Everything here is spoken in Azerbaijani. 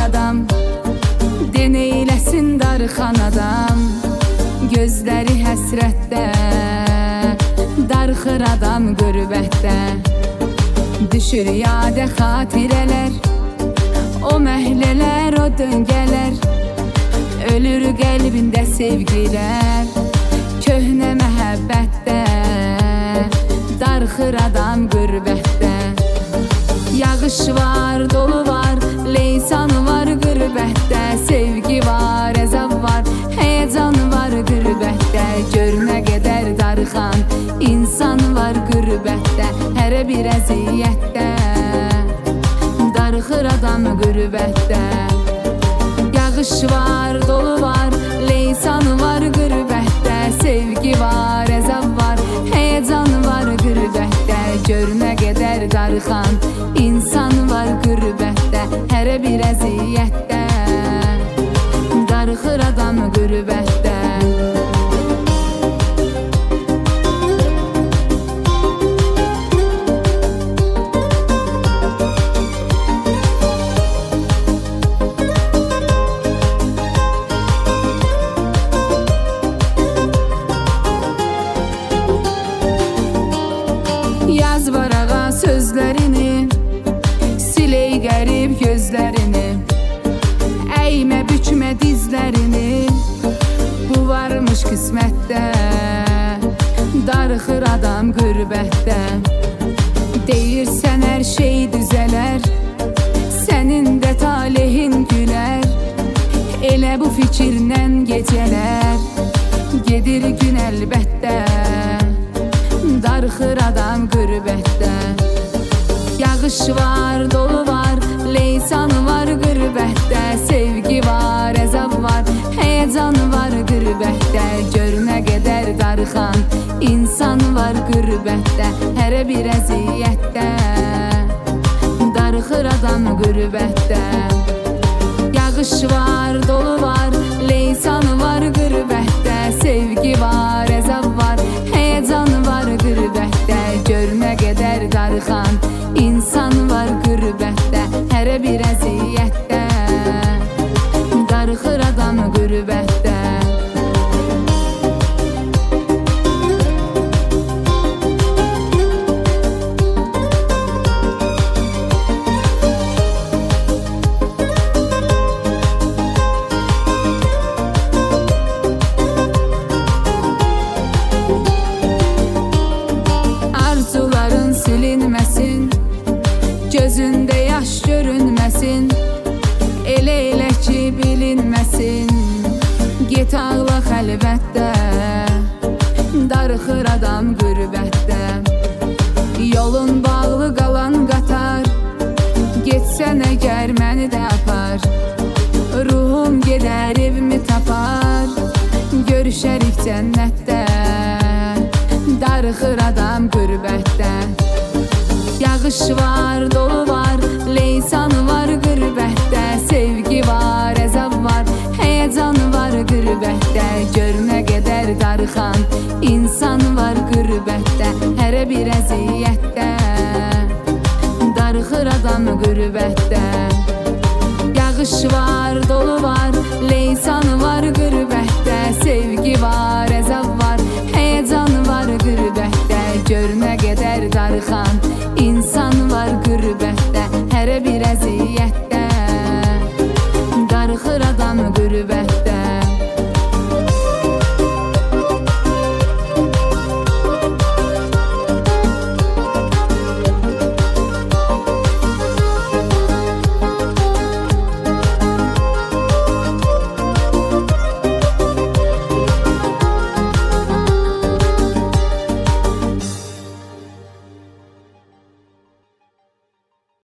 adam, deneyləsin darıxan adam. Gözləri həsrətdə, darıxır adam qürbətdə. Düşür yadə xatirələr, o məhlələr, o döngələr. Ölür qəlbində sevgilər, köhnə məhəbbətdə. Darıxır adam qürbətdə. Yağış var, dolu var, leysan var qürbətdə. Sevgi var, əzab var, həyəcan var qürbətdə. Gör nə qədər darıxan insan var qürbətdə. Hərə bir əziyyətdə, darıxır adam qürbətdə. Yağış var, dolu var, leysan var qürbətdə. Sevgi var, əzab var, həyəcan var qürbətdə. Gör nə qədər darıxan insan var qürbətdə. Hərə bir əziyyətdə, darıxır adam qürbətdə. Yaz varağa sözlərini, siley qərib gözlərini. Əymə bükmə dizlərini, bu varmış qismətdə. Darıxır adam qürbətdə. Deyirsən hər şey düzələr, sənin də talehin gülər. Elə bu fikirlə gecələr, gedir gün əlbəttə. Darıxır adam qürbətdə. Yağış var, dolu var, leysan var qürbətdə. Sevgi var, əzab var, həyəcan var qürbətdə. Gör nə qədər darıxan insan var qürbətdə. Hərə bir əziyyətdə, darıxır adam qürbətdə. Yağış var, dolu var, leysan var qürbətdə. Sevgi var, əzab var, həyəcan var qürbətdə. Gör nə qədər darıxan insan var qürbətdə. Hərə bir əziyyətdə, darıxır adam qürbətdə. Arzuların silinməsin, gözündə yaş görünməsin. Elə ki bilinməsin, get ağla xəlvətdə. Darıxır adam qürbətdə. Yolun bağlı qalan qatar, getsən əgər məni də apar. Ruhum gedər evimi tapar, görüşərik cənnətdə. Darıxır adam qürbətdə. Yağış var, dolu var, leysan var qürbətdə. Sevgi var, əzab var, həyəcan var qürbətdə. Gör nə qədər darıxan insan var qürbətdə. Hərə bir əziyyətdə, darıxır adam qürbətdə. Yağış var, dolu var, leysan var qürbətdə. Sevgi var, əzab var, həyəcan var qürbətdə. Gör nə qədər darıxan insan var qürbətdə. Hərə bir əziyyətdə, darıxır adam qürbətdə.